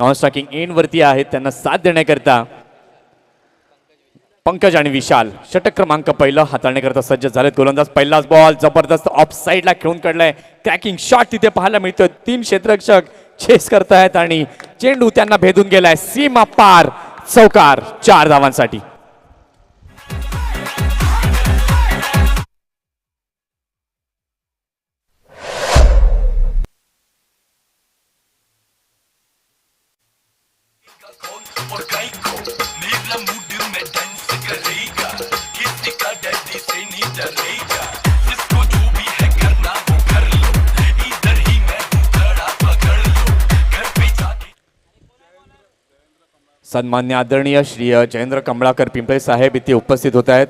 Non striking end वरती आहेत, त्यांना साथ देण्याकरता पंकज आणि विशाल षटक क्रमांक पहिलं हाताळण्याकरता सज्ज झालेत. गोलंदाज पहिलाच बॉल जबरदस्त ऑफ साइडला खेळून काढलाय. क्रॅकिंग शॉट तिथे पाहायला मिळतोय. 3 क्षेत्ररक्षक चेस करतायत आणि चेंडू त्यांना भेदून गेलाय. सीमा पार चौकार 4 धावांसाठी. सन्मान्य आदरणीय श्री जयेंद्र कमळाकर पिंपळे साहेब इथे उपस्थित होत आहेत.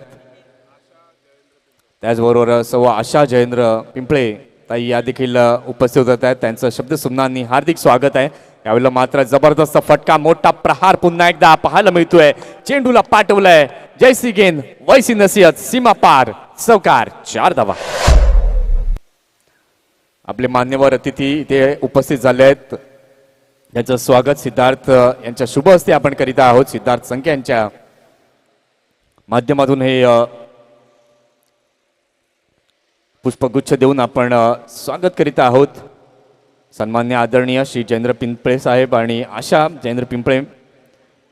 त्याचबरोबर सौ आशा जयेंद्र पिंपळे ताई या देखील उपस्थित होत आहेत. त्यांचं शब्द सुमनांनी हार्दिक स्वागत आहे. यावेळेला मात्र जबरदस्त फटका, मोठा प्रहार पुन्हा एकदा पाहायला मिळतोय. चेंडूला पाठवलंय. जयसी गेंद वैसी नसीहत, सीमा पार चौकार 4 धावा. आपले मान्यवर अतिथी इथे उपस्थित झाले आहेत. याचं स्वागत सिद्धार्थ यांच्या शुभ हस्ते आपण करीत आहोत. सिद्धार्थ संख्या यांच्या माध्यमातून हे पुष्पगुच्छ देऊन आपण स्वागत करीत आहोत. सन्मान्य आदरणीय श्री जयेंद्र पिंपळे साहेब आणि आशा जयेंद्र पिंपळे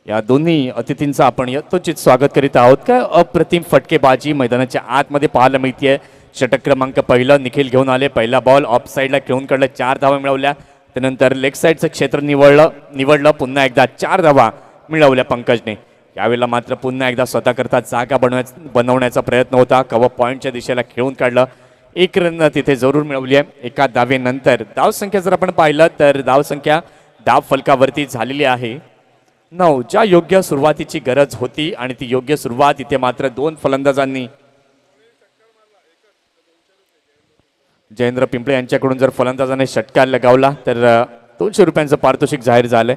या दोन्ही अतिथींचं आपण यथोचित स्वागत करीत आहोत. काय अप्रतिम फटकेबाजी मैदानाच्या आतमध्ये पाहायला मिळतेय. षटक क्रमांक पहिलं निखिल घेऊन आले. पहिला बॉल ऑफ साईडला खेळून काढला. 4 धावा मिळवल्या. त्यानंतर लेग साईडचं क्षेत्र निवडलं. पुन्हा एकदा 4 धावा मिळवल्या पंकजने. यावेळेला मात्र पुन्हा एकदा स्वतःकरता जागा बनवण्याचा प्रयत्न होता. कव्हर पॉईंटच्या दिशेला खेळून काढलं. 1 रन तिथे जरूर मिळवली आहे. एका धावेनंतर धावसंख्या जर आपण पाहिलं तर धावसंख्या धाव फलकावरती झालेली आहे 9. ज्या योग्य सुरुवातीची गरज होती आणि ती योग्य सुरुवात इथे मात्र 2 फलंदाजांनी जयेंद्र पिंपळे यांच्याकडून जर फलंदाजाने षटकार लगावला तर 200 रुपयांचं पारितोषिक जाहीर झालंय.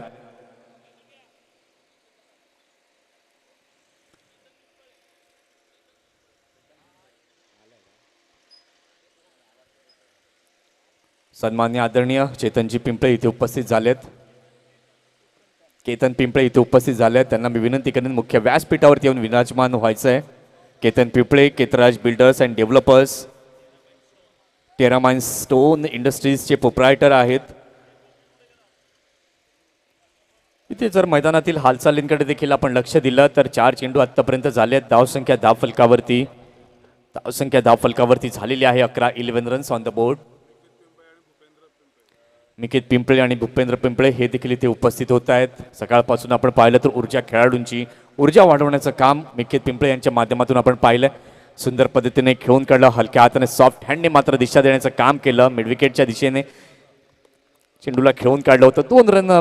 सन्मान्य आदरणीय चेतनजी पिंपळे इथे उपस्थित झालेत. केतन पिंपळे इथे उपस्थित झालेत. त्यांना मी विनंती करेन मुख्य व्यासपीठावरती येऊन विराजमान व्हायचं आहे. Ketan Pimple Ketraj Builders and Developers, Teramine Stone इंडस्ट्रीजचे प्रोप्रायटर आहेत. इथे जर मैदानातील हालचालींकडे देखील आपण लक्ष दिलं तर 4 चेंडू आतापर्यंत झाले आहेत. धावसंख्या धावफलकावरती झालेली आहे 11 runs on the board. Niket Pimple आणि भूपेंद्र पिंपळे हे देखील इथे उपस्थित होत आहेत. सकाळपासून आपण पाहिलं तर ऊर्जा खेळाडूंची ऊर्जा वाढवण्याचं काम निकेत पिंपळे यांच्या माध्यमातून आपण पाहिलं. सुंदर पद्धतीने खेळून काढलं. हलक्या हाताने सॉफ्ट हँडने मात्र दिशा देण्याचं काम केलं. मिडविकेटच्या दिशेने चेंडूला खेळून काढलं होतं. 2 रन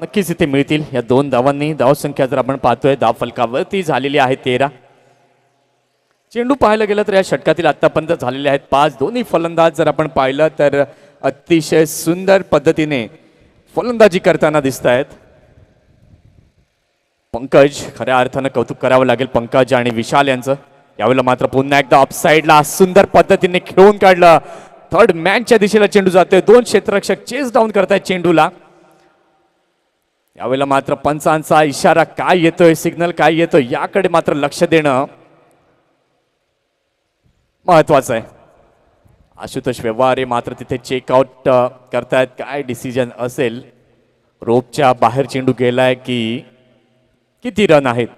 नक्कीच इथे मिळतील या 2 धावांनी. धावसंख्या जर आपण पाहतोय धाव फलकावरती झालेली आहे 13. चेंडू पाहायला गेलं तर या षटकातील आतापर्यंत झालेले आहेत 5. दोन्ही फलंदाज जर आपण पाहिलं तर अतिशय सुंदर पद्धतीने फलंदाजी करताना दिसत आहेत. पंकज, खऱ्या अर्थानं कौतुक करावं लागेल पंकज आणि विशाल यांचं. यावेळेला मात्र पुन्हा एकदा ऑफ साइडला सुंदर पद्धतीने खेळून काढलं. थर्ड मॅनच्या दिशेला चेंडू जातोय. 2 क्षेत्ररक्षक चेस डाऊन करतायत चेंडूला. यावेळेला मात्र पंचांचा इशारा काय येतोय, सिग्नल काय येतोय याकडे मात्र लक्ष देणं महत्वाचं आहे. आशुतोष व्यवहारे मात्र तिथे चेकआउट करतायत. काय डिसिजन असेल? रोपच्या बाहेर चेंडू गेलाय की किती रन आहेत?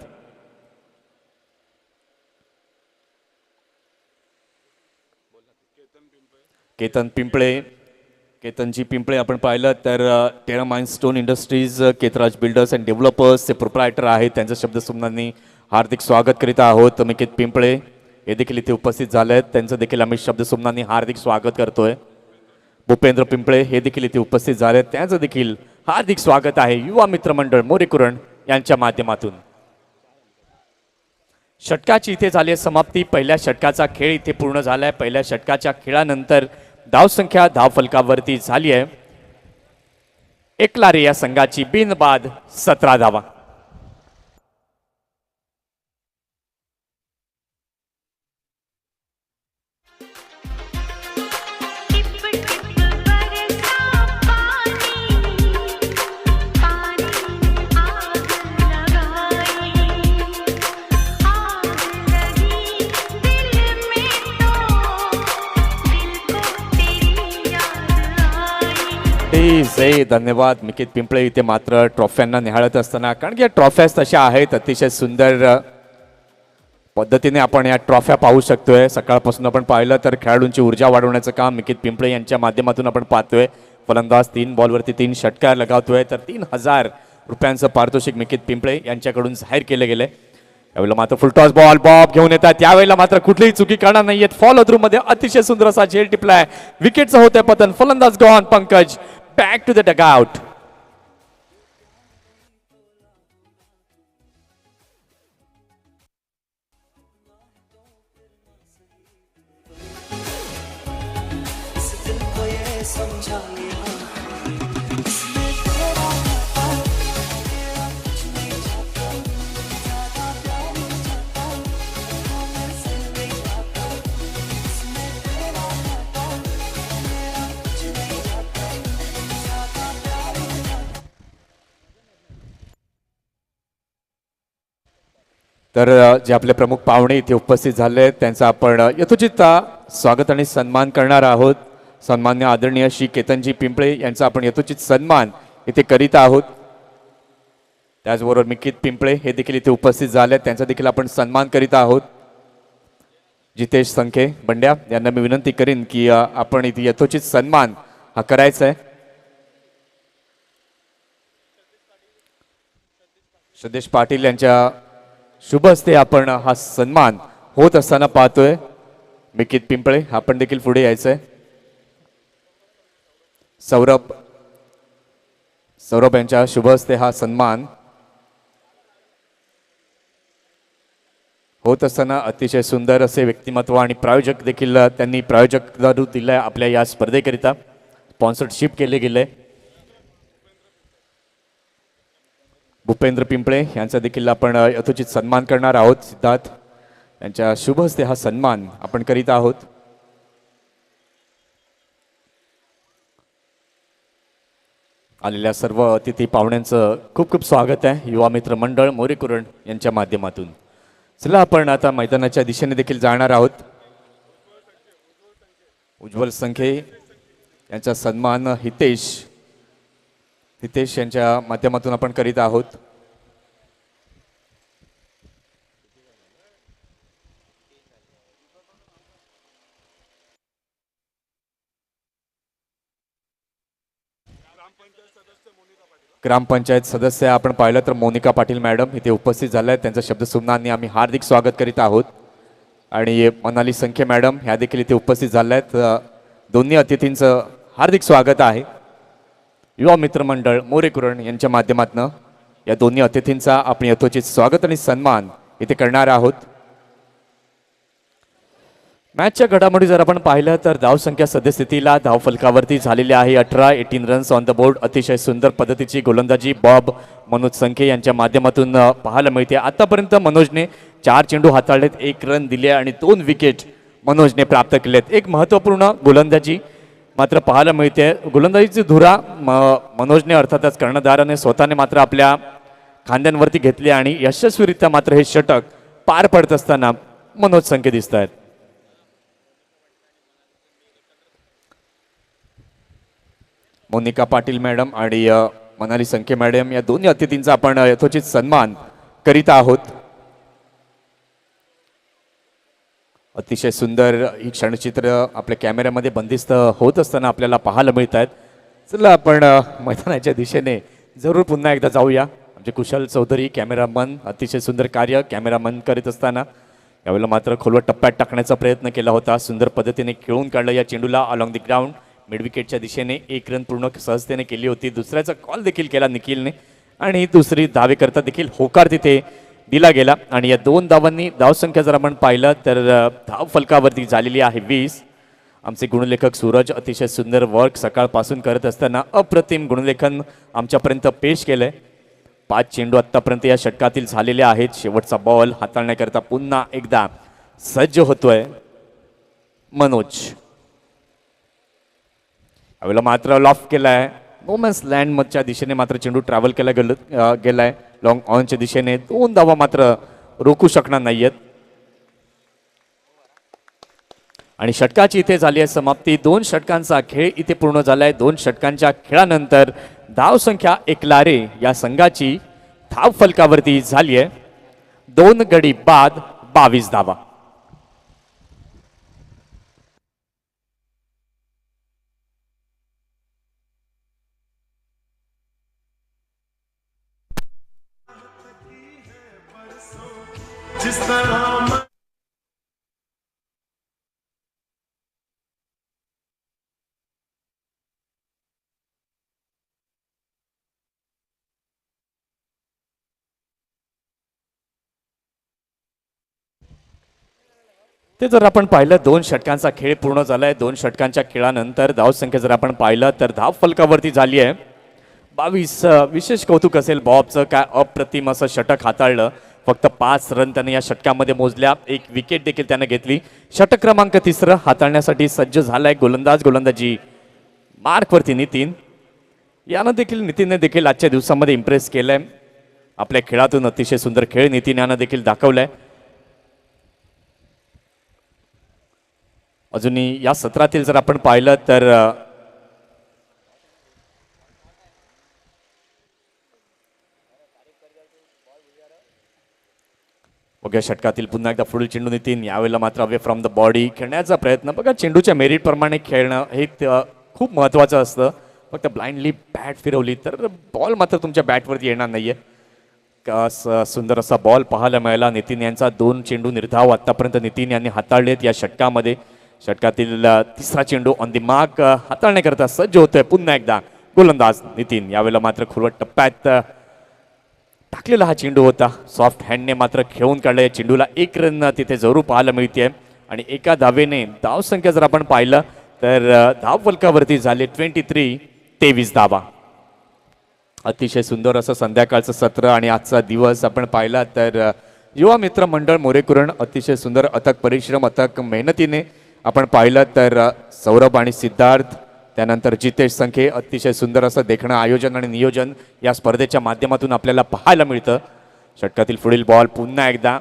केतनजी पिंपळे आपण पाहिलं तर Teramine Stone Industries, Ketraj Builders and डेव्हलपर्सचे प्रोप्रायटर आहेत. त्यांचं शब्द सुमनांनी हार्दिक स्वागत करीत आहोत. निकेत पिंपळे हे देखील इथे उपस्थित झाले आहेत. त्यांचं देखील आम्ही शब्द सुमनांनी हार्दिक स्वागत करतोय. भूपेंद्र पिंपळे हे देखील इथे उपस्थित झाले आहेत. त्यांचं देखील हार्दिक स्वागत आहे युवा मित्र मंडळ मोरेकुरण यांच्या माध्यमातून. षटकाची इथे झाली समाप्ती. पहिल्या षटकाचा खेळ इथे पूर्ण झालाय. पहिल्या षटकाच्या खेळानंतर धावसंख्या धावफलकावरती झाली आहे. एकलारे या संघाची बिनबाद 17 धावा. असे धन्यवाद मिकित पिंपळे इथे मात्र ट्रॉफ्यांना निहाळत असताना, कारण की या ट्रॉफ्याच तशा आहेत, अतिशय सुंदर पद्धतीने आपण या ट्रॉफ्या पाहू शकतोय. सकाळपासून आपण पाहिलं तर खेळाडूंची ऊर्जा वाढवण्याचं काम मिकित पिंपळे यांच्या माध्यमातून आपण पाहतोय. फलंदाज 3 बॉलवरती 3 षटकार लगावतोय, तर 3000 रुपयांचं पारितोषिक मिकित पिंपळे यांच्याकडून जाहीर केलं गेलंय. यावेळेला मात्र फुलटॉस बॉल बॉब घेऊन येतात, त्यावेळेला मात्र कुठलीही चुकी करणार नाहीयेत. फॉलो थ्रू मध्ये अतिशय सुंदर असा झेल टिपलाय, विकेटचं होतंय पतन. फलंदाज gone, Pankaj back to the dugout. तर जे आपले प्रमुख पाहुणे इथे उपस्थित झाले आहेत त्यांचा आपण यथोचित स्वागत आणि सन्मान करणार आहोत. सन्मान्य आदरणीय श्री केतनजी पिंपळे यांचा आपण यथोचित सन्मान इथे करीत आहोत. त्याचबरोबर मिकित पिंपळे हे देखील इथे उपस्थित झाले आहेत, त्यांचा देखील आपण सन्मान करीत आहोत. जितेश संखे बंड्या यांना मी विनंती करीन की आपण इथे यथोचित सन्मान हा करायचा आहे. सदेश पाटील यांच्या शुभ हस्ते आपण हा सन्मान होत असताना पाहतोय. मिकित पिंपळे आपण देखील पुढे यायचंय. सौरभ यांच्या शुभ हस्ते हा सन्मान होत असताना अतिशय सुंदर असे व्यक्तिमत्व आणि प्रायोजक देखील त्यांनी प्रायोजक दिलाय आपल्या या स्पर्धेकरिता. स्पॉन्सरशिप केले गेले. भूपेंद्र पिंपळे यांचा देखील आपण यथोचित सन्मान करणार आहोत. सिद्धार्थ यांच्या शुभ हस्ते हा सन्मान आपण करीत आहोत. आलेल्या सर्व अतिथी पाहुण्यांचं खूप खूप स्वागत आहे युवा मित्र मंडळ मोरे कुरण यांच्या माध्यमातून. चला आपण आता मैदानाच्या दिशेने देखील जाणार आहोत. उज्ज्वल संखे यांचा सन्मान हितेश यांच्या माध्यमातून आपण करीत आहोत. ग्रामपंचायत सदस्य आपण पाहिलं तर मोनिका पाटील मॅडम इथे उपस्थित झाल्या आहेत. त्यांचं शब्दसुमनांनी आम्ही हार्दिक स्वागत करीत आहोत. आणि मनाली संखे मॅडम ह्या देखील इथे उपस्थित झाल्या आहेत. दोन्ही अतिथींचं हार्दिक स्वागत आहे. युवा मित्र मंडळ मोरे कुरण यांच्या माध्यमातून या दोन्ही अतिथींचा आपण यथोचित स्वागत आणि सन्मान इथे करणार आहोत. मॅचच्या घडामोडी जर आपण पाहिलं तर धावसंख्या सद्यस्थितीला धावफलकावरती झालेली आहे 18 रन्स ऑन द बोर्ड. अतिशय सुंदर पद्धतीची गोलंदाजी बॉब मनोज संखे यांच्या माध्यमातून पाहायला मिळते. आतापर्यंत मनोजने 4 चेंडू हाताळलेत, 1 रन दिले आणि 2 विकेट मनोजने प्राप्त केलेत. एक महत्त्वपूर्ण गोलंदाजी मात्र पाहायला मिळते. गोलंदाजीची धुरा मनोजने अर्थातच कर्णधाराने स्वतःने मात्र आपल्या खांद्यांवरती घेतली आणि यशस्वीरित्या मात्र हे षटक पार पडत असताना मनोज संखे दिसत आहेत. मोनिका पाटील मॅडम आणि मनाली संखे मॅडम या दोन्ही अतिथींचा आपण यथोचित सन्मान करीत आहोत. अतिशय सुंदर ही क्षणचित्र आपल्या कॅमेऱ्यामध्ये बंदिस्त होत असताना आपल्याला पाहायला मिळत आहेत. चला आपण मैदानाच्या दिशेने जरूर पुन्हा एकदा जाऊया. आमचे कुशल चौधरी कॅमेरामन अतिशय सुंदर कार्य कॅमेरामन करीत असताना यावेळेला मात्र खोलवर टप्प्यात टाकण्याचा प्रयत्न केला होता. सुंदर पद्धतीने खेळून काढलं या चेंडूला अलॉंग द ग्राउंड मिड विकेटच्या दिशेने. 1 रन पूर्ण सहजतेने केली होती. दुसऱ्याचा कॉल देखील केला निखिलने आणि दुसरी धावेकरता देखील होकार तिथे दिला गेला. आणि या 2 धावांनी धावसंख्या जर आपण पाहिलं तर धाव फलकावरती झालेली आहे 20. आमचे गुणलेखक सूरज अतिशय सुंदर वर्क सकाळपासून करत असताना अप्रतिम गुणलेखन आमच्यापर्यंत पेश केलंय. 5 चेंडू आत्तापर्यंत या षटकातील झालेले आहेत. शेवटचा बॉल हाताळण्याकरता पुन्हा एकदा सज्ज होतोय मनोज. यावेळेला मात्र लॉफ केलाय. नोमॅन्स लँड मधच्या दिशेने मात्र चेंडू ट्रॅव्हल केला गेलाय लॉंग ऑनच्या दिशेने. 2 धावा मात्र रोखू शकणार नाहीयेत. आणि षटकाची इथे झाली आहे समाप्ती. 2 षटकांचा खेळ इथे पूर्ण झालाय. 2 षटकांच्या खेळानंतर धाव संख्या एकलारे या संघाची धाव फलकावरती झाली आहे. 2 गडी बाद 22 धावा. ते जर आपण पाहिलं 2 षटकांचा खेळ पूर्ण झालाय. 2 षटकांच्या खेळानंतर धावसंख्या जर आपण पाहिलं तर धाव फलकावरती झाली आहे 22. विशेष कौतुक असेल बॉबचं, काय अप्रतिम असं षटक हाताळलं. फक्त 5 रन त्याने या षटकामध्ये मोजल्या. 1 विकेट देखील त्याने घेतली. षटक क्रमांक 3 हाताळण्यासाठी सज्ज झालाय गोलंदाजी मार्कवरती नितीन. यानं देखील नितीनने देखील आजच्या दिवसामध्ये इम्प्रेस केलंय. आपल्या खेळातून अतिशय सुंदर खेळ नितीन यानं देखील दाखवलाय. अजूनही या सत्रातील जर आपण पाहिलं तर बघा षटकातील पुन्हा एकदा पुढील चेंडू नितीन. यावेळेला मात्र अवे फ्रॉम द बॉडी खेळण्याचा प्रयत्न. बघा चेंडूच्या मेरिट प्रमाणे खेळणं हे खूप महत्त्वाचं असतं. फक्त ब्लाइंडली बॅट फिरवली तर बॉल मात्र तुमच्या बॅटवरती येणार नाहीये. सुंदर असा बॉल पाहायला मिळाला. नितीन यांचा 2 चेंडू निर्धाव आतापर्यंत नितीन यांनी हाताळलेत या षटकामध्ये. षटकातील 3रा चेंडू ऑन दी मार्क हाताळण्याकरता सज्ज होतोय पुन्हा एकदा गोलंदाज नितीन. यावेळेला मात्र खुरवट टप्प्यात टाकलेला हा चेंडू होता. सॉफ्ट हँडने मात्र खेळून काढला. या चेंडूला 1 रन तिथे जरूर पाहायला मिळते आणि एका धावेने धाव संख्या जर आपण पाहिलं तर धाव फलकावरती झाले 23 धावा. अतिशय सुंदर असं संध्याकाळचं सत्र आणि आजचा दिवस आपण पाहिला तर युवा मित्र मंडळ मोरेकुरण अतिशय सुंदर अथक परिश्रम अथक मेहनतीने आपण पाहिलं तर सौरभ आणि सिद्धार्थ त्यानंतर जितेश संखे अतिशय सुंदर असं देखणं आयोजन आणि नियोजन या स्पर्धेच्या माध्यमातून आपल्याला पाहायला मिळतं. षटकातील पुढील बॉल पुन्हा एकदा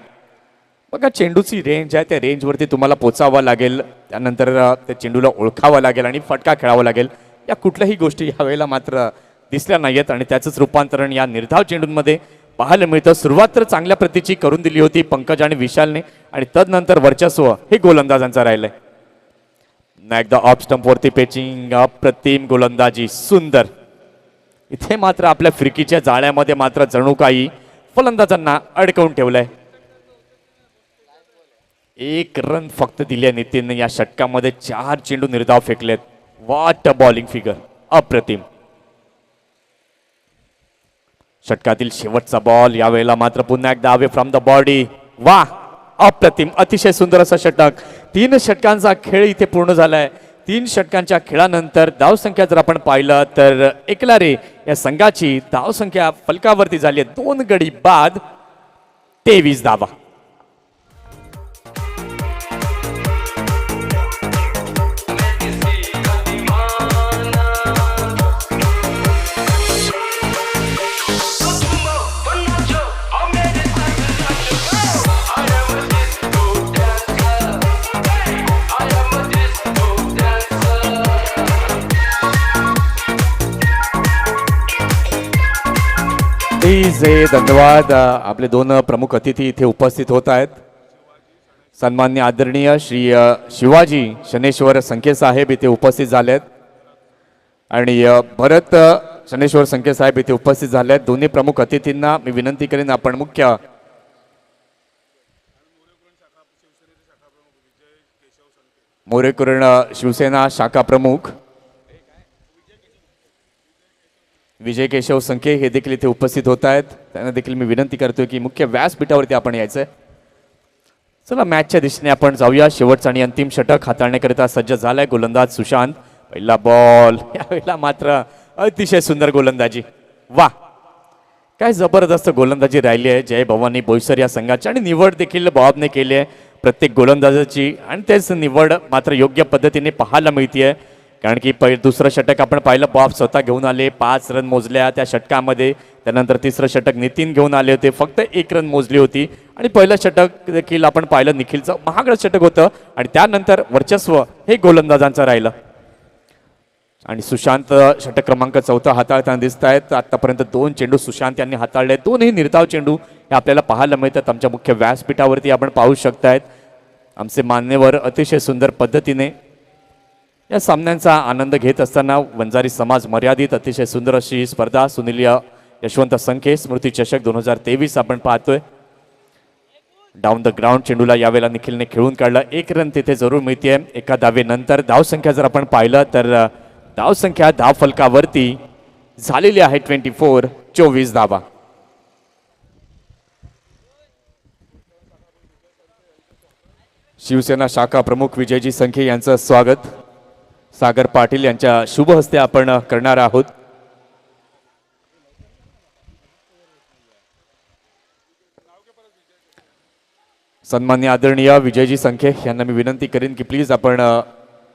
बघा चेंडूची रेंज आहे त्या रेंजवरती तुम्हाला पोचावं लागेल. त्यानंतर त्या चेंडूला ओळखावं लागेल आणि फटका खेळावा लागेल. या कुठल्याही गोष्टी यावेळेला मात्र दिसल्या नाहीयेत आणि त्याचंच रूपांतरण या निर्धाव चेंडूंमध्ये पाहायला मिळतं. सुरुवात तर चांगल्या प्रतीची करून दिली होती पंकज आणि विशालने आणि तदनंतर वर्चस्व हे गोलंदाजांचं राहिलंय. एकदा ऑफ स्टंप वरती पेचिंग अप्रतिम गोलंदाजी सुंदर. इथे मात्र आपल्या फिरकीच्या जाळ्यामध्ये मात्र जणू काही फलंदाजांना अडकवून ठेवलंय. 1 रन फक्त दिले नितीनने या षटकामध्ये. 4 चेंडू निर्धाव फेकलेत. व्हॉट अ बॉलिंग फिगर अप्रतिम. षटकातील शेवटचा बॉल यावेळेला मात्र पुन्हा एकदा अवे फ्रॉम द बॉडी. वा अप्रतिम अतिशय सुंदर असा षटक. 3 षटकांचा खेळ इथे पूर्ण झालाय. 3 षटकांच्या खेळानंतर धाव संख्या जर आपण पाहिलं तर एकलारे या संघाची धाव संख्या फलकावरती झाली आहे 2 गडी बाद 23 धावा. धन्यवाद. आपले 2 प्रमुख अतिथी इथे उपस्थित होत आहेत. सन्माननीय आदरणीय श्री शिवाजी शनेश्वर संखे साहेब इथे उपस्थित झालेत आणि भरत शनेश्वर संखे साहेब इथे उपस्थित झालेत. दोन्ही प्रमुख अतिथींना मी विनंती करेन आपण मुख्य मोरेकुरण शिवसेना शाखा प्रमुख विजय केशव संखे हे देखील इथे उपस्थित होत आहेत. त्यांना देखील मी विनंती करतोय की मुख्य व्यासपीठावरती आपण यायचंय. चला मॅचच्या दिशेने आपण जाऊया. शेवटचा आणि अंतिम षटक हाताळण्याकरिता सज्ज झालाय गोलंदाज सुशांत. पहिला बॉल यावेळेला मात्र अतिशय सुंदर गोलंदाजी. वा काय जबरदस्त गोलंदाजी राहिली आहे जय भवानी बोईसर या संघाची आणि निवड देखील बॉबने केली आहे प्रत्येक गोलंदाजाची आणि तेच निवड मात्र योग्य पद्धतीने पाहायला मिळते. कारण की दुसरं षटक आपण पाहिलं, बॉब स्वतः घेऊन आले, 5 रन मोजल्या त्या षटकामध्ये. त्यानंतर तिसरं षटक नितीन घेऊन आले होते, फक्त 1 रन मोजली होती. आणि पहिलं षटक देखील आपण पाहिलं, निखिलचं महागडं षटक होतं. आणि त्यानंतर वर्चस्व हे गोलंदाजांचं राहिलं. आणि सुशांत षटक क्रमांक 4 हाताळताना दिसत आहेत. आतापर्यंत 2 चेंडू सुशांत यांनी हाताळले, दोनही निर्धाव चेंडू हे आपल्याला पाहायला मिळतात. आमच्या मुख्य व्यासपीठावरती आपण पाहू शकतायत. आमचे मान्यवर अतिशय सुंदर पद्धतीने या सामन्यांचा आनंद घेत असताना वंजारी समाज मर्यादित अतिशय सुंदर अशी स्पर्धा सुनील यशवंत संखे स्मृती चषक 2023 आपण पाहतोय. डाऊन द ग्राउंड चेंडूला यावेळेला निखिलने खेळून काढला. 1 रन तिथे जरूर मिळते एका धावेनंतर. धावसंख्या जर आपण पाहिलं तर धावसंख्या धाव फलकावरती झालेली आहे 24 धावा. शिवसेना शाखा प्रमुख विजयजी संखे यांचं स्वागत सागर पाटील यांच्या शुभ हस्ते आपण करणार आहोत. सन्मान्य आदरणीय विजयजी संखे यांना मी विनंती करीन की प्लीज आपण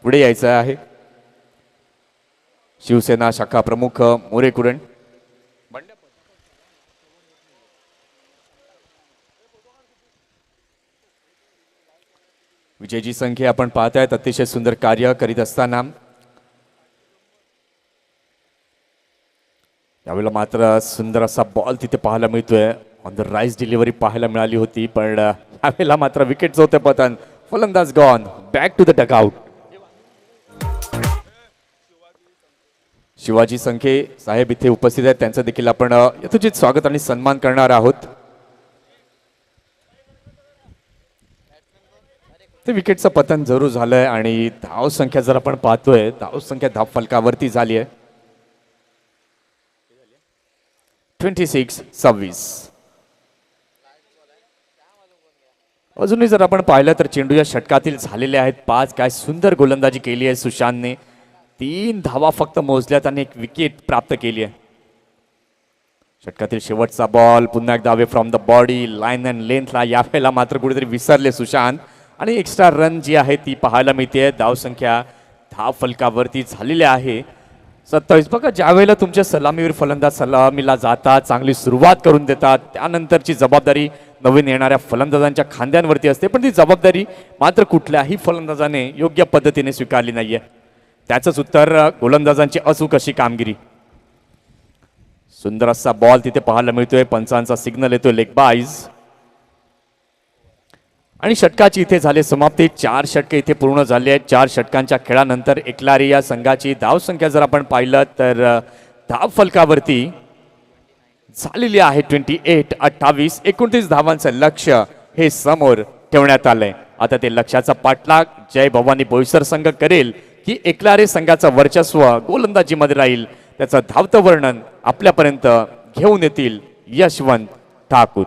पुढे यायचं आहे. शिवसेना शाखा प्रमुख मोरे कुरण. विजयजी संखे आपण पाहतायत अतिशय सुंदर कार्य करीत असताना यावेळेला मात्र सुंदर असा बॉल तिथे पाहायला मिळतोय. ऑन द राईस डिलिव्हरी पाहायला मिळाली होती, पण यावेळेला मात्र विकेटचं होतं पतन. फलंदाज gone, back to the dugout. Shivaji Sankhe saheb इथे उपस्थित आहेत, त्यांचं देखील आपण यथोचित स्वागत आणि सन्मान करणार आहोत. ते विकेटचं पतन जरूर झालंय आणि धाव संख्या जर आपण पाहतोय, धाव संख्या धाव फलकावरती झाली आहे 26-26. अजूनही जर आपण पाहिलं तर चेंडू या षटकातील झालेले आहेत 5. काय सुंदर गोलंदाजी केली आहे सुशांतने. 3 धावा फक्त मोजल्यात आणि 1 विकेट प्राप्त केली आहे. षटकातील शेवटचा बॉल पुन्हा एकदा away from the body line and लेंथला. यावेळेला मात्र कुठेतरी विसरले सुशांत आणि एक्स्ट्रा रन जी आहे ती पाहायला मिळते. धावसंख्या धाव फलकावरती झालेली आहे 27. बघा, ज्या वेळेला तुमच्या सलामीवर फलंदाज सलामीला जातात, चांगली सुरुवात करून देतात, त्यानंतरची जबाबदारी नवीन येणाऱ्या फलंदाजांच्या खांद्यांवरती असते, पण ती जबाबदारी मात्र कुठल्याही फलंदाजाने योग्य पद्धतीने स्वीकारली नाहीये. त्याचंच उत्तर गोलंदाजांची अचूक अशी कामगिरी. सुंदर असा बॉल तिथे पाहायला मिळतोय. पंचांचा सिग्नल येतोय लेग बाईज आणि षटकाची इथे झाले समाप्ती. 4 षटके इथे पूर्ण झाले आहेत. 4 षटकांच्या खेळानंतर एकलारी या संघाची धावसंख्या जर आपण पाहिलं तर धाव फलकावरती झालेली आहे 28. 29 धावांचं लक्ष्य हे समोर ठेवण्यात आलंय. आता ते लक्ष्याचा पाठलाग जय भवानी बोईसर संघ करेल की एकलारे संघाचं वर्चस्व गोलंदाजीमध्ये राहील, त्याचं धावतं वर्णन आपल्यापर्यंत घेऊन येतील यशवंत ठाकूर.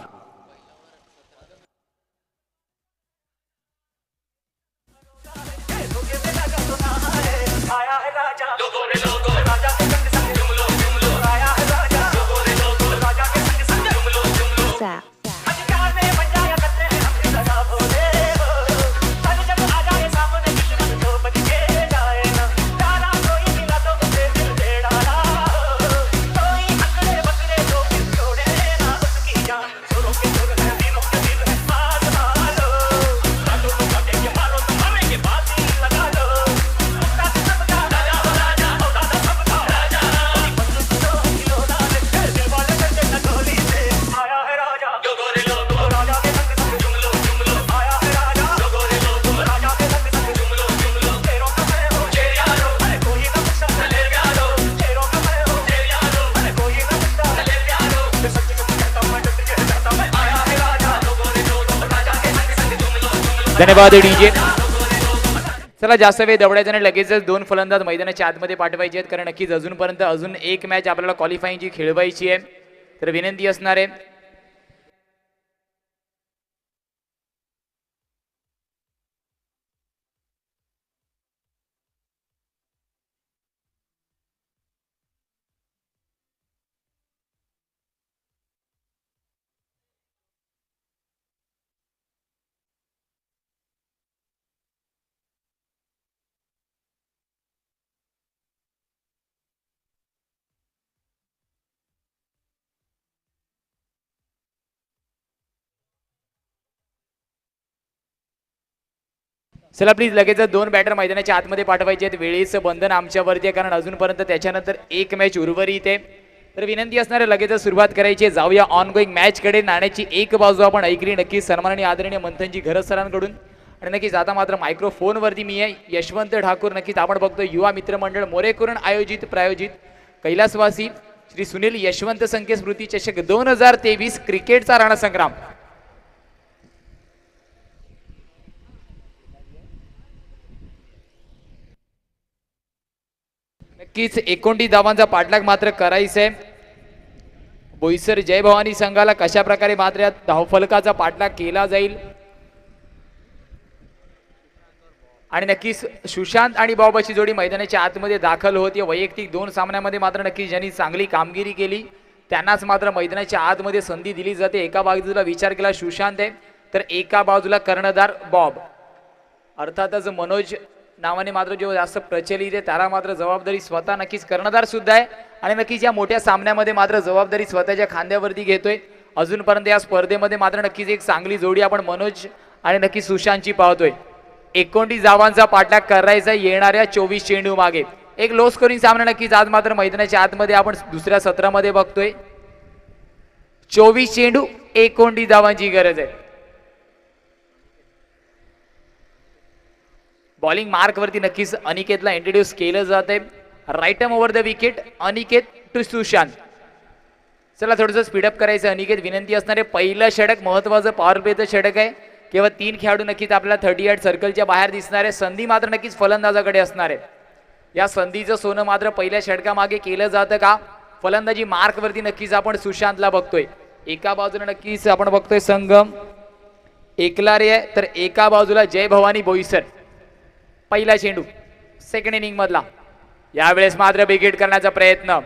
धन्यवाद डीजे. चला जास्त वेळ दवडायचा नाही, लगेचच 2 फलंदाज मैदानाच्या आतमध्ये पाठवायचे आहेत, कारण नक्कीच अजूनपर्यंत अजून एक मॅच आपल्याला क्वालिफाईंगची खेळवायची आहे. तर विनंती असणार आहे चला प्लीज लगेच 2 बॅटर मैदानाच्या आतमध्ये पाठवायचे आहेत. वेळेचं बंधन आमच्यावरती आहे कारण अजूनपर्यंत त्याच्यानंतर एक मॅच उर्वरित आहे. तर विनंती असणार आहे लगेच सुरुवात करायची आहे. जाऊया ऑन गोईंग मॅच कडे. नाण्याची एक बाजू आपण ऐकली नक्की सन्माननीय आदरणीय मंथनजी घरत सरांकडून. आणि नक्कीच आता मात्र मायक्रोफोन वरती मी आहे यशवंत ठाकूर. नक्कीच आपण बघतो युवा मित्र मंडळ मोरेकुरण आयोजित प्रायोजित कैलासवासी श्री सुनील यशवंत संख्य स्मृती चषक 2023 क्रिकेटचा रणसंग्राम. नक्कीच 29 धावांचा पाठलाग मात्र करायचा आहे. बोईसर जय भवानी संघाला कशा प्रकारे मात्र या धावफलकाचा पाठलाग केला जाईल. आणि नक्कीच सुशांत आणि बॉबची जोडी मैदानाच्या आतमध्ये दाखल होते. वैयक्तिक 2 सामन्यामध्ये मात्र नक्कीच ज्यांनी चांगली कामगिरी केली त्यांनाच मात्र मैदानाच्या आतमध्ये संधी दिली जाते. एका बाजूला विचार केला सुशांत आहे तर एका बाजूला कर्णधार बॉब. अर्थातच मनोज नावाने मात्र जो जास्त प्रचलित आहे त्याला मात्र जबाबदारी स्वतः नक्कीच कर्णधार सुद्धा आहे. आणि नक्कीच या मोठ्या सामन्यामध्ये मात्र जबाबदारी स्वतःच्या खांद्यावरती घेतोय. अजूनपर्यंत या स्पर्धेमध्ये मात्र नक्कीच एक चांगली जोडी आपण मनोज आणि नक्कीच सुशांतची पाहतोय. 29 धावांचा पाठलाग करायचा येणाऱ्या 24 चेंडू मागे. एक लो स्कोरिंग सामना नक्कीच आज मात्र मैदानाच्या आतमध्ये आपण दुसऱ्या सत्रामध्ये बघतोय. 24 चेंडू 29 धावांची गरज आहे. बॉलिंग मार्क वरती नक्कीच अनिकेतला इंट्रोड्यूस केलं जात आहे. Right arm over the wicket Aniket to Sushant. चला थोडंसं स्पीडअप करायचं. अनिकेत विनंती असणारे पहिलं षटक महत्वाचं पॉवर प्लेचं षटक आहे. केवळ 3 खेळाडू नक्कीच आपल्याला 38 सर्कलच्या बाहेर दिसणार आहे. संधी मात्र नक्कीच फलंदाजाकडे असणार आहे. या संधीचं सोनं मात्र पहिल्या षटकामागे केलं जातं का. फलंदाजी मार्क वरती नक्कीच आपण सुशांतला बघतोय. एका बाजूला नक्कीच आपण बघतोय संगम एकलारे आहे तर एका बाजूला जय भवानी बोईसर. पहिला चेंडू सेकंड इनिंग मधला. यावेळेस मात्र बिगेट करण्याचा प्रयत्न.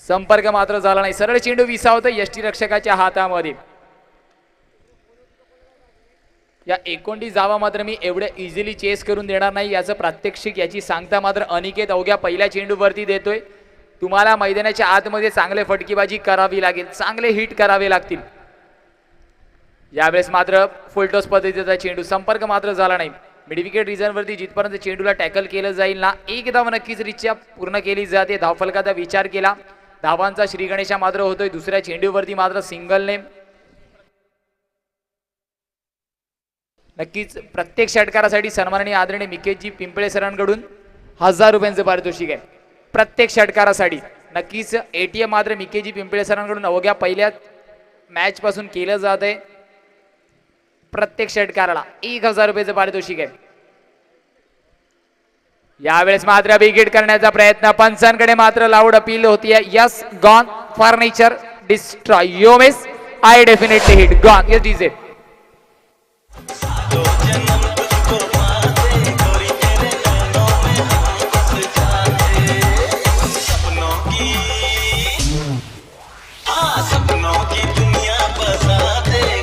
संपर्क मात्र झाला नाही. सरळ चेंडू विसावतो यष्टीरक्षकाच्या हातामध्ये. या 29 धावा मात्र मी एवढ्या इझिली चेस करून देणार नाही याचं प्रात्यक्षिक याची सांगता मात्र अनिकेत अवघ्या पहिल्या चेंडूवरती देतोय. तुम्हाला मैदानाच्या आतमध्ये चांगले फटकीबाजी करावी लागेल. चांगले हिट करावे लागतील. यावेळेस मात्र फुलटॉस पद्धतीचा चेंडू. संपर्क मात्र झाला नाही. मिडविकेट रिझनवरती जिथपर्यंत चेंडूला टॅकल केलं जाईल ना एक धाव नक्कीच रिच्या पूर्ण केली जाते. धावफलकाचा विचार केला. धावांचा श्री गणेशा मात्र होतोय. दुसऱ्या चेंडूवरती मात्र सिंगलने. नक्कीच प्रत्येक षटकारासाठी सन्माननीय आदरणीय मिकेशजी पिंपळे सरांकडून 1000 रुपयांचं पारितोषिक आहे. प्रत्येक षटकारासाठी नक्कीच एटीएम मात्र मिकेशजी पिंपळे सरांकडून अवघ्या पहिल्या मॅच पासून केलं जात आहे. प्रत्येक षटकाराला 1000 रुपयाचं पारितोषिक आहे. यावेळेस मात्र विकेट करण्याचा प्रयत्न. पंचांकडे मात्र लाऊड अपील होतीये. Yes gone furniture destroy yo miss I definitely hit gone. Yes DJ.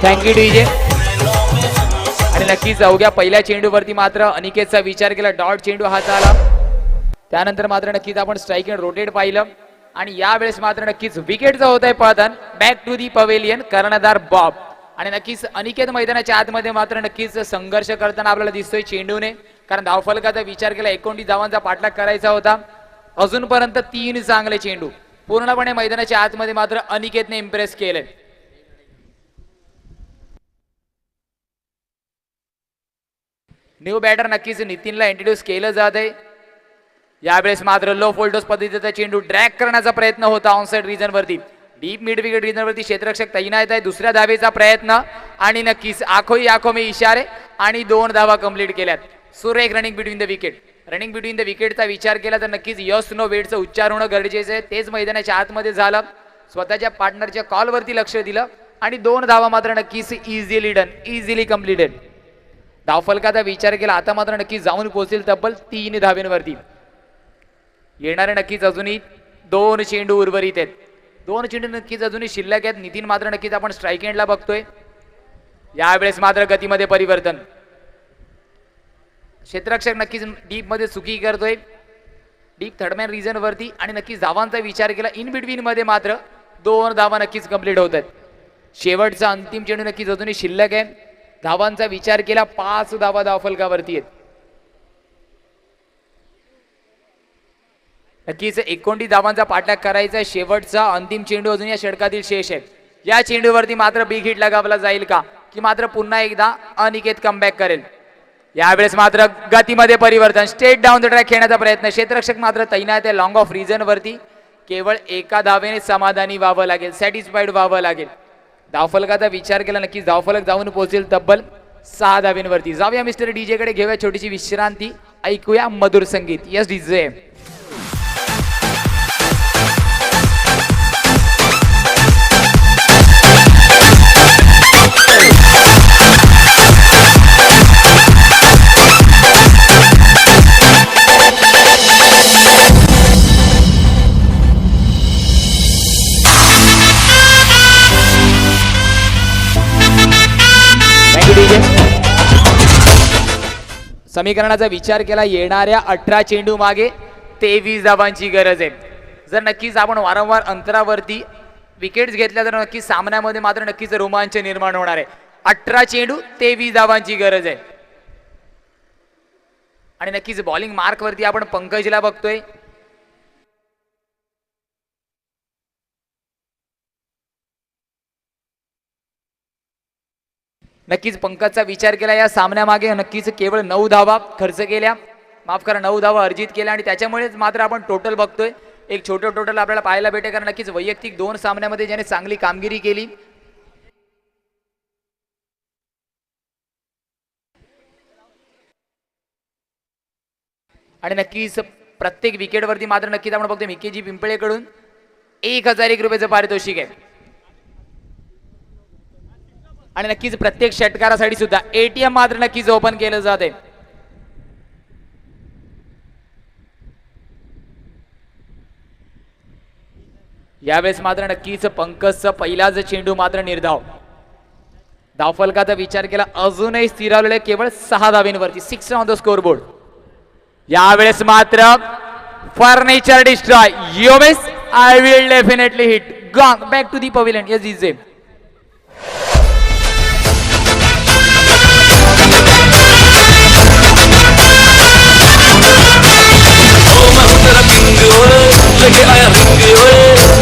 Thank you DJ. आणि नक्कीच अवघ्या पहिल्या चेंडूवरती मात्र अनिकेतचा विचार केला. डॉट चेंडू हाताला. त्यानंतर मात्र नक्कीच आपण स्ट्राईक अँड रोटेट पाहिलं. आणि यावेळेस मात्र नक्कीच विकेटचा होत आहे पतन. बॅक टू दी पवेलियन कर्णधार बॉब. आणि नक्कीच अनिकेत मैदानाच्या आतमध्ये मात्र नक्कीच संघर्ष करताना आपल्याला दिसतोय चेंडूने. कारण धावफलकाचा विचार केला. 29 धावांचा पाठलाग करायचा होता. अजूनपर्यंत 3 चांगले चेंडू. पूर्णपणे मैदानाच्या आतमध्ये मात्र अनिकेतने इम्प्रेस केले. न्यू बॅटर नक्कीच नितीनला इंट्रोड्यूस केलं जात आहे. यावेळेस मात्र लो फोल्डोस पद्धतीचा चेंडू ड्रॅग करण्याचा प्रयत्न होता ऑनसाइड रिजन वरती. डीप मिड विकेट रिजन वरती क्षेत्ररक्षक तैनात आहे. दुसऱ्या धावेचा प्रयत्न आणि नक्कीच आखोई आखो में इशारे आणि 2 धावा कंप्लीट केल्यात. सुरेख running between the wicket. Running between the विकेटचा विचार केला तर नक्कीच यस नो वेटचं उच्चार होणं गरजेचं आहे. तेच मैदानाच्या आतमध्ये झालं. स्वतःच्या पार्टनरच्या कॉलवरती लक्ष दिलं आणि 2 धावा मात्र नक्कीच इझिली डन. Easily completed. धावफलकाचा विचार केला. आता मात्र नक्कीच जाऊन पोहोचेल तब्बल 3 धावेंवरती. येणारे नक्कीच अजूनही 2 चेंडू उर्वरित आहेत. 2 चेंडू नक्कीच अजूनही शिल्लक आहेत. नितीन मात्र नक्कीच आपण स्ट्राईक एंडला बघतोय. यावेळेस मात्र गतीमध्ये परिवर्तन. क्षेत्ररक्षक नक्कीच डीप मध्ये चुकी करतोय. डीप थर्डमॅन रिजन वरती आणि नक्कीच धावांचा विचार केला. इन बिटवीन मध्ये मात्र 2 धावा नक्कीच कंप्लीट होत आहेत. शेवटचा अंतिम चेंडू नक्कीच अजूनही शिल्लक आहे. धावांचा विचार केला 5 धावा धावफलकावरती आहेत. नक्कीच 29 धावांचा पाठलाग करायचा. शेवटचा अंतिम चेंडू अजून या षटकातील शेष आहे. या चेंडूवरती मात्र बिग हिट लगावला जाईल का, की मात्र पुन्हा एकदा अनिकेत कमबॅक करेल. यावेळेस मात्र गतीमध्ये परिवर्तन, स्ट्रेट डाऊन द ट्रॅक खेळण्याचा प्रयत्न. क्षेत्ररक्षक मात्र तैनात आहे लॉंग ऑफ रिझन वरती. केवळ एका धावेने समाधानी व्हावं लागेल, सॅटिस्फाईड व्हावं लागेल. धावफलकाचा विचार केला, नक्कीच धावफलक जाऊन पोहोचेल तब्बल 6 धावेंवरती. जाऊया मिस्टर डीजे कडे, घेऊया छोटीशी विश्रांती, ऐकूया मधुर संगीत. Yes DJ. समीकरणाचा विचार केला, येणाऱ्या 18 चेंडू मागे 23 धावांची गरज आहे. जर नक्कीच आपण वारंवार अंतरावरती विकेट्स घेतल्या तर नक्कीच सामन्यामध्ये मात्र नक्कीच रोमांच निर्माण होणार आहे. 18 चेंडू 23 धावांची गरज आहे. आणि नक्कीच बॉलिंग मार्क वरती आपण पंकजला बघतोय. नक्कीच पंकजचा विचार केला, या सामन्यामागे नक्कीच केवळ 9 धावा खर्च केल्या, माफ करा 9 धावा अर्जित केल्या, आणि त्याच्यामुळेच मात्र आपण टोटल बघतोय एक छोटं टोटल आपल्याला पाहायला भेटेल. कारण नक्कीच वैयक्तिक 2 सामन्यामध्ये ज्याने चांगली कामगिरी केली, आणि नक्कीच प्रत्येक विकेटवरती मात्र नक्कीच आपण बघतोय मिकेजी पिंपळेकडून 1001 रुपयाचं पारितोषिक आहे. आणि नक्कीच प्रत्येक षटकारासाठी सुद्धा एटीएम मात्र नक्कीच ओपन केलं जाते. यावेळेस मात्र नक्कीच पंकजचा पहिलाच चेंडू मात्र निर्धाव. धावफलकाचा विचार केला, अजूनही स्थिरावलेले केवळ 6 धावेंवरती, 6 ऑन द स्कोर बोर्ड. यावेळेस मात्र फर्निचर डिस्ट्रॉय, योमेस I will definitely hit, gone back to the pavilion. Yes DJ. लेके आया रिंग ओए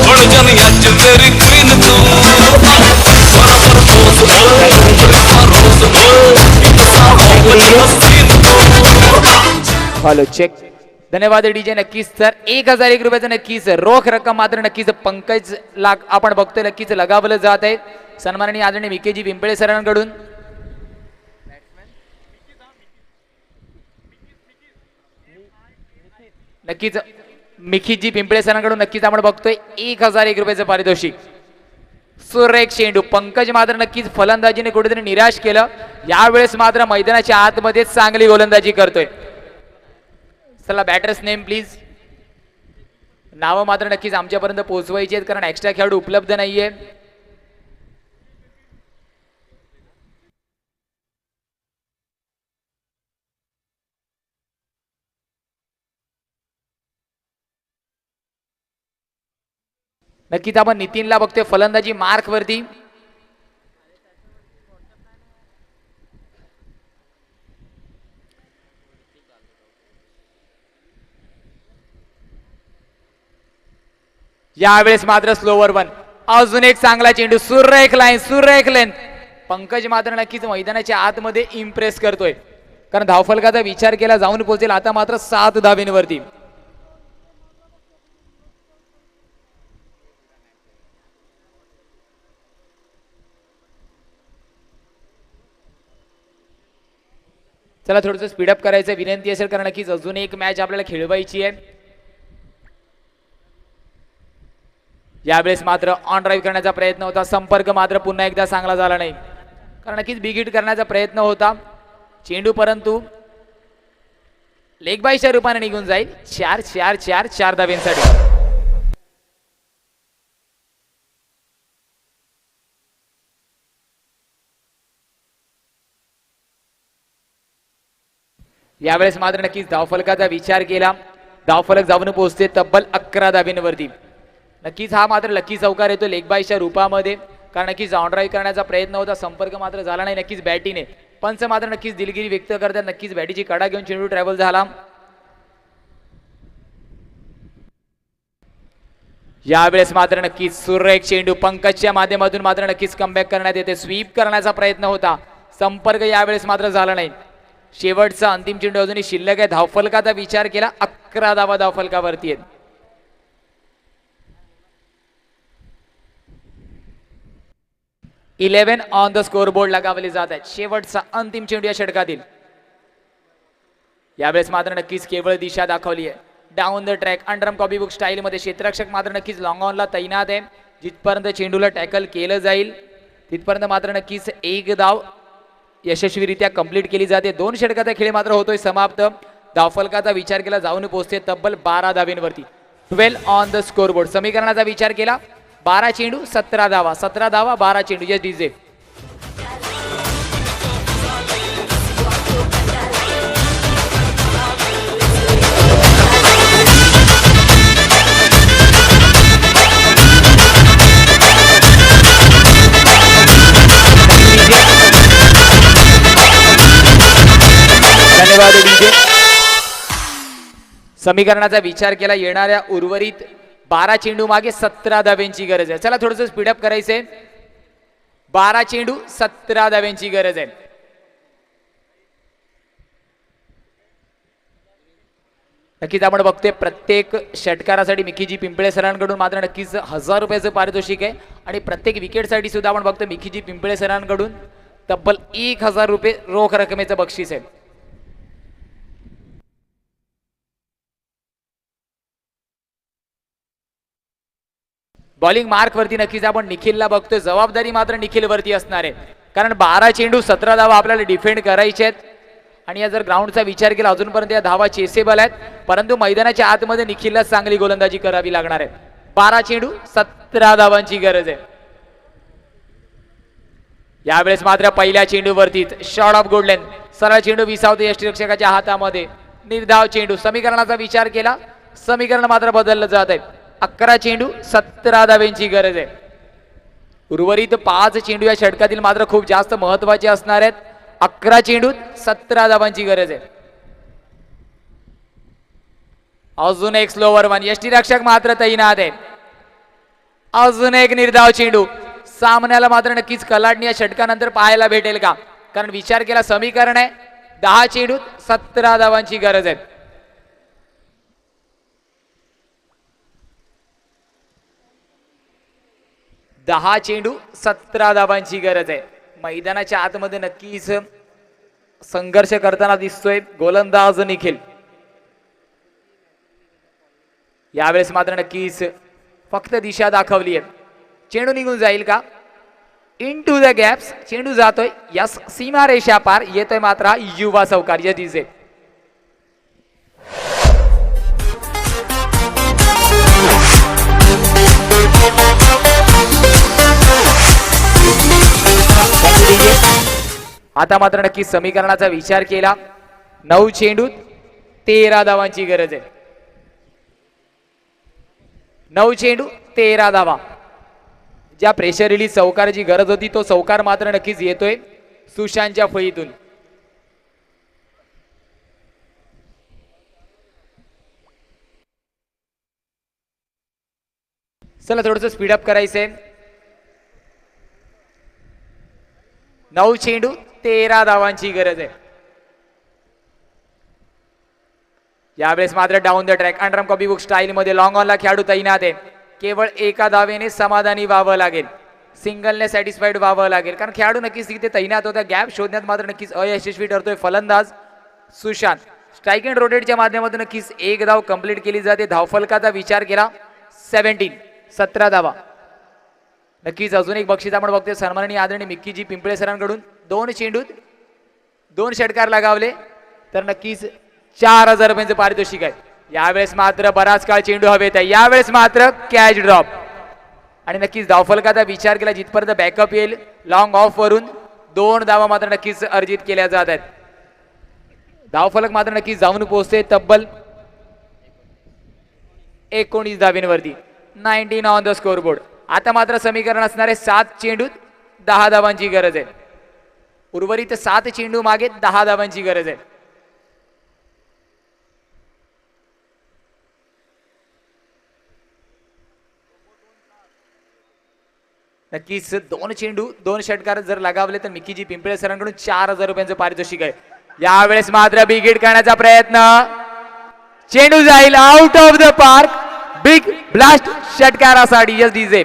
बड़ जानी आज मेरी क्वीन तू बराबर पोज ओए रोज ओए हॅलो चेक. धन्यवाद डीजे. नक्कीच तर 1001 रुपयाचं नक्कीच रोख रक्कम मात्र नक्कीच पंकज लाग आपण बघतोय नक्कीच लगावलं जात आहे. सन्माननीय आदरणीय मिकेजी पिंपळे सरांकडून. नक्कीच मिखीजी पिंपळे सरांकडून नक्कीच आपण बघतोय 1001 रुपयाचं पारितोषिक. सुरेख चेंडू, पंकज मात्र नक्कीच फलंदाजीने कुठेतरी निराश केलं. यावेळेस मात्र मैदानाच्या आतमध्ये चांगली गोलंदाजी करतोय. चला बॅटर्स नेम प्लीज. नावं मात्र नक्कीच आमच्यापर्यंत पोहोचवायची आहेत, कारण एक्स्ट्रा खेळाडू उपलब्ध नाहीये. नक्कीच आपण नितीनला बघतोय फलंदाजी मार्क वरती. यावेळेस मात्र स्लोवर वन, अजून एक चांगला चेंडू, सुरेख लाईन, सुरेख लेंथ. पंकज मात्र नक्कीच मैदानाच्या आतमध्ये इम्प्रेस करतोय, कारण धावफलकाचा विचार केला जाऊन पोहोचेल आता मात्र 7 धावेंवरती. चला थोडंसं स्पीडअप करायचं विनंती असेल, कारण नक्कीच अजून एक मॅच आपल्याला खेळवायची आहे. यावेळेस मात्र ऑन ड्राईव्ह करण्याचा प्रयत्न होता, संपर्क मात्र पुन्हा एकदा चांगला झाला नाही, कारण नक्कीच बिग हिट करण्याचा प्रयत्न होता चेंडू, परंतु लेग बायच्या रूपाने निघून जाईल. 4 धावेंसाठी. यावेळेस मात्र नक्कीच धावफलकाचा विचार केला, धावफलक जाऊन पोहोचते तब्बल 11 धावेंवरती. नक्कीच हा मात्र लकी चौकार येतो लेग बायच्या रूपामध्ये. कारण नक्कीच ऑन ड्राईव्ह करण्याचा प्रयत्न होता, संपर्क मात्र झाला नाही नक्कीच बॅटीने. पंच मात्र नक्कीच दिलगिरी व्यक्त करतात, नक्कीच बॅटीची कडा घेऊन चेंडू ट्रॅव्हल झाला. यावेळेस मात्र नक्कीच सुरेख चेंडू पंकजच्या माध्यमातून मात्र नक्कीच कमबॅक करण्यात येते. स्वीप करण्याचा प्रयत्न होता, संपर्क यावेळेस मात्र झाला नाही. शेवटचा अंतिम चेंडू अजूनही शिल्लक आहे. धावफलकाचा विचार केला, 11 धावा धावफलकावरती आहेत. Eleven on the score board लगावले जात आहेत. शेवटचा अंतिम चेंडू या षटकातील. यावेळेस मात्र नक्कीच केवळ दिशा दाखवली आहे. डाऊन द ट्रॅक अंडरम कॉपी बुक स्टाईल मध्ये क्षेत्ररक्षक मात्र नक्कीच लॉंग ऑनला तैनात आहे. जिथपर्यंत चेंडूला टॅकल केलं जाईल तिथपर्यंत मात्र नक्कीच एक धाव यशस्वीरित्या कंप्लीट केली जाते. 2 षटकाचा खेळ मात्र होतोय समाप्त. धावफलकाचा विचार केला जाऊन पोहोचते तब्बल 12 धावेंवरती. 12 ऑन द स्कोर बोर्ड. समीकरणाचा विचार केला 12 चेंडू 17 धावा, 17 धावा 12 चेंडू. Yes DJ. धन्यवाद डीजे. समीकरणाचा विचार केला येणाऱ्या उर्वरित 12 चेंडू मागे 17 धाव्यांची गरज आहे. चला थोडंसं स्पीडअप करायचंय. 12 चेंडू 17 धाव्यांची गरज आहे. नक्कीच आपण बघतोय प्रत्येक षटकारासाठी मिकीजी पिंपळे सरांकडून मात्र नक्कीच 1000 रुपयाचं पारितोषिक आहे आणि प्रत्येक विकेटसाठी सुद्धा आपण बघतोय मिकीजी पिंपळे सरांकडून तब्बल 1000 रुपये रोख रकमेचं बक्षीस आहे. बॉलिंग मार्क वरती नक्कीच आपण निखिलला बघतोय. जबाबदारी मात्र निखिल वरती असणार आहे, कारण 12 चेंडू 17 धावा आपल्याला डिफेंड करायचे आहेत. आणि या जर ग्राउंडचा विचार केला अजूनपर्यंत या धावा चेसेबल आहेत, परंतु मैदानाच्या आतमध्ये निखिलला चांगली गोलंदाजी करावी लागणार आहे. 12 चेंडू 17 धावांची गरज आहे. यावेळेस मात्र पहिल्या चेंडूवरती शॉट ऑफ गोल्डन सरळ चेंडू विसावतो यष्टीरक्षकाच्या हातामध्ये. निर्धाव चेंडू. समीकरणाचा विचार केला, समीकरण मात्र बदललं जात आहे. 11 चेंडू 17 धाव्यांची गरज आहे. उर्वरित 5 चेंडू या षटकातील मात्र खूप जास्त महत्वाचे असणार आहेत. 11 चेंडूत 17 धावांची गरज आहे. अजून एक स्लोवर वन. यष्टीरक्षक मात्र तैनात आहे. अजून एक निर्धाव चेंडू. सामन्याला मात्र नक्कीच कलाडणी या षटकानंतर पाहायला भेटेल का, कारण विचार केला समीकरण आहे 10 चेंडूत 17 धावांची गरज आहे. दहा चेंडू 17 धावांची गरज आहे. मैदानाच्या आतमध्ये नक्कीच संघर्ष करताना दिसतोय गोलंदाज निखिल. यावेळेस मात्र नक्कीच फक्त दिशा दाखवली आहे. चेंडू निघून जाईल का? इन टू द गॅप्स चेंडू जातोय. यस, सीमा रेषा पार येतोय मात्र युवा चौकार. या दिसे आता मात्र नक्की समीकरणाचा विचार केला 9 चेंडूत 13 धावांची गरज आहे. 9 चेंडू 13 धावा. ज्या प्रेशर रिलीज चौकाराची गरज होती तो चौकार मात्र नक्कीच येतोय सुशांतच्या फळीतून. चला थोडंसं स्पीडअप करायचंय. 9 चेंडू 13 धावांची गरज आहे. यावेळेस मात्र डाऊन द ट्रॅक अंडरम कॉपी बुक स्टाईल मध्ये लॉंग ऑनला खेळाडू तैनात आहे. केवळ एका धावेने समाधानी व्हावं लागेल, सिंगलने सॅटिस्फाईड व्हावं लागेल, कारण खेळाडू नक्कीच तिथे तैनात होता. गॅप शोधण्यात मात्र नक्कीच अयशस्वी ठरतोय फलंदाज सुशांत. स्ट्राईक अँड रोटेटच्या माध्यमातून नक्कीच एक धाव कंप्लीट केली जाते. धावफलकाचा विचार केला 17 धावा. नक्कीच अजून एक बक्षीस आपण बघतोय सन्माननीय आदरणीय मिक्कीजी पिंपळे सरांकडून. 2 चेंडूत 2 षटकार लगावले तर नक्कीच 4000 रुपयांचं पारितोषिक आहे. यावेळेस मात्र बराच काळ चेंडू हवेत आहे. यावेळेस मात्र कॅच ड्रॉप आणि नक्कीच धावफलकाचा विचार केला जिथपर्यंत बॅकअप येईल लॉंग ऑफ वरून 2 धावा मात्र नक्कीच अर्जित केल्या जात आहेत. धावफलक मात्र नक्कीच जाऊन पोहोचते तब्बल 19 धावेंवरती. 19 ऑन द स्कोर बोर्ड. आता मात्र समीकरण असणारे 7 चेंडूत 10 धावांची गरज आहे. उर्वरित 7 चेंडू मागे 10 धावांची गरज आहे. नक्कीच 2 चेंडू 2 षटकार जर लगावले तर मिकीजी पिंपळे सरांकडून 4000 रुपयांचं पारितोषिक आहे. यावेळेस मात्र बिग हिट करण्याचा प्रयत्न, चेंडू जाईल out of the park. Big blast षटकारासाठी यस डीजे.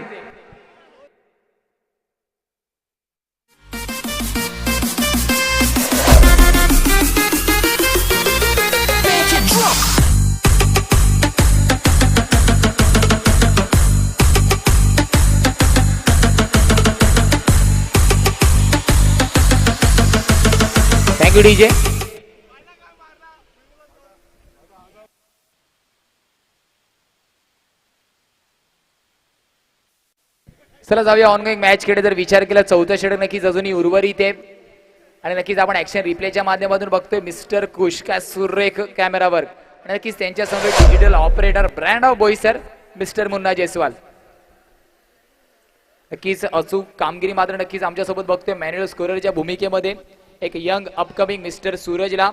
Thank you DJ. चला जाऊया ऑनगोइंग मॅच कडे. जर विचार केला 4थं षटक नक्कीच अजूनही उर्वरित आहे आणि नक्कीच आपण ऍक्शन रिप्लेच्या माध्यमातून बघतोय मिस्टर कुश काय सुरेख कॅमेरावर आणि नक्कीच त्यांच्या समोर digital operator brand of Boisar mister Munna Jaiswal. नक्कीच अचूक कामगिरी मात्र नक्कीच आमच्यासोबत बघतोय मॅन्युअल स्कोररच्या भूमिकेमध्ये एक यंग अपकमिंग मिस्टर सूरजला.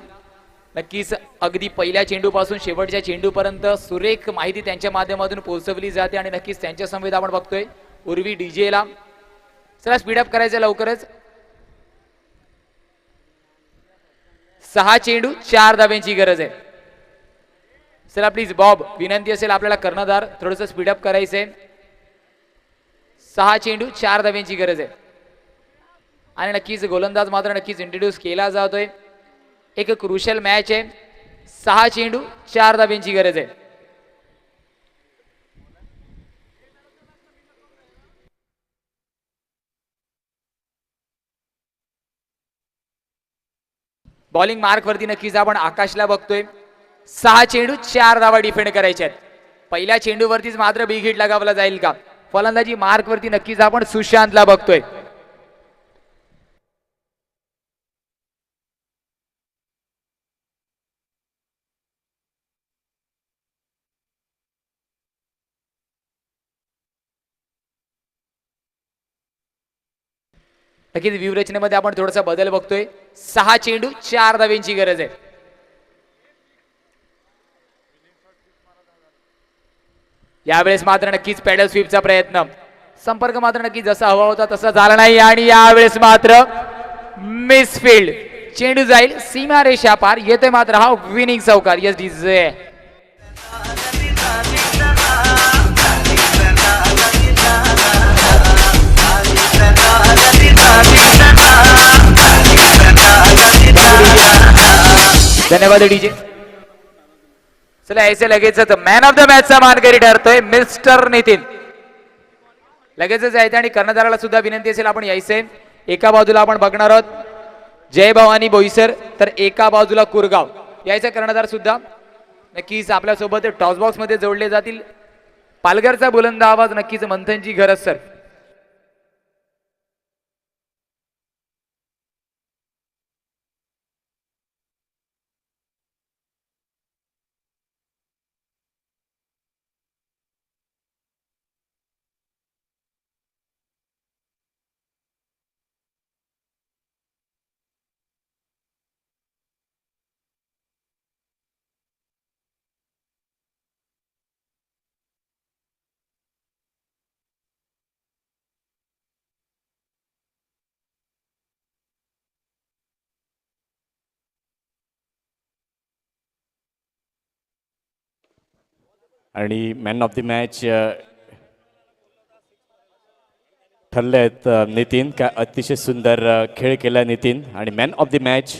नक्कीच अगदी पहिल्या चेंडूपासून शेवटच्या चेंडूपर्यंत सुरेख माहिती त्यांच्या माध्यमातून पोहोचवली जाते आणि नक्कीच त्यांच्या समवेत आपण बघतोय उर्वी डीजेला. चला स्पीडअप करायचं लवकरच. 6 चेंडू 4 धाब्यांची गरज आहे. चला प्लीज बॉब विनंती असेल आपल्याला कर्णधार थोडंसं स्पीडअप करायचंय. 6 चेंडू 4 धाब्यांची गरज आहे आणि नक्कीच गोलंदाज मात्र नक्कीच इंट्रोड्यूस केला जातोय. एक क्रुशियल मॅच आहे. 6 चेंडू 4 धाब्यांची गरज आहे. बॉलिंग मार्क वरती नक्कीच आपण आकाशला बघतोय. 6 चेंडू 4 धावा डिफेंड करायच्या आहेत. पहिल्या चेंडूवरतीच मात्र बिग हिट लगावला जाईल का? फलंदाजी मार्क वरती नक्कीच आपण सुशांतला बघतोय. नक्कीच व्यूहरचनेमध्ये आपण थोडासा बदल बघतोय. 6 चेंडू 4 धाव्यांची गरज आहे. यावेळेस मात्र नक्कीच पॅडल स्वीपचा प्रयत्न, संपर्क मात्र नक्कीच जसा हवा होता तसा झाला नाही आणि यावेळेस मात्र मिसफील्ड. चेंडू जाईल सीमारेषा पार. येतोय मात्र हा विनिंग चौकार. Yes DJ. धन्यवाद डीजे. चला ऐसे लगेचच मॅन ऑफ द मॅचचा मानकरी ठरतोय मिस्टर नितीन. लगेचच यायचं आणि कर्णधाराला सुद्धा विनंती असेल आपण यायचंय. एका बाजूला आपण बघणार आहोत जय भवानी बोईसर तर एका बाजूला कुरगाव. यायचा कर्णधार सुद्धा नक्कीच आपल्यासोबत टॉस बॉक्स मध्ये जोडले जातील. पालघरचा बुलंद आवाज नक्कीच मंथनची गरज सर. आणि मॅन ऑफ द मॅच ठरले आहेत नितीन. काय अतिशय सुंदर खेळ केला नितीन. आणि मॅन ऑफ द मॅच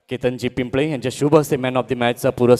केतनजी पिंपळे यांच्या शुभ हस्ते मॅन ऑफ द मॅचचा पुरस्कार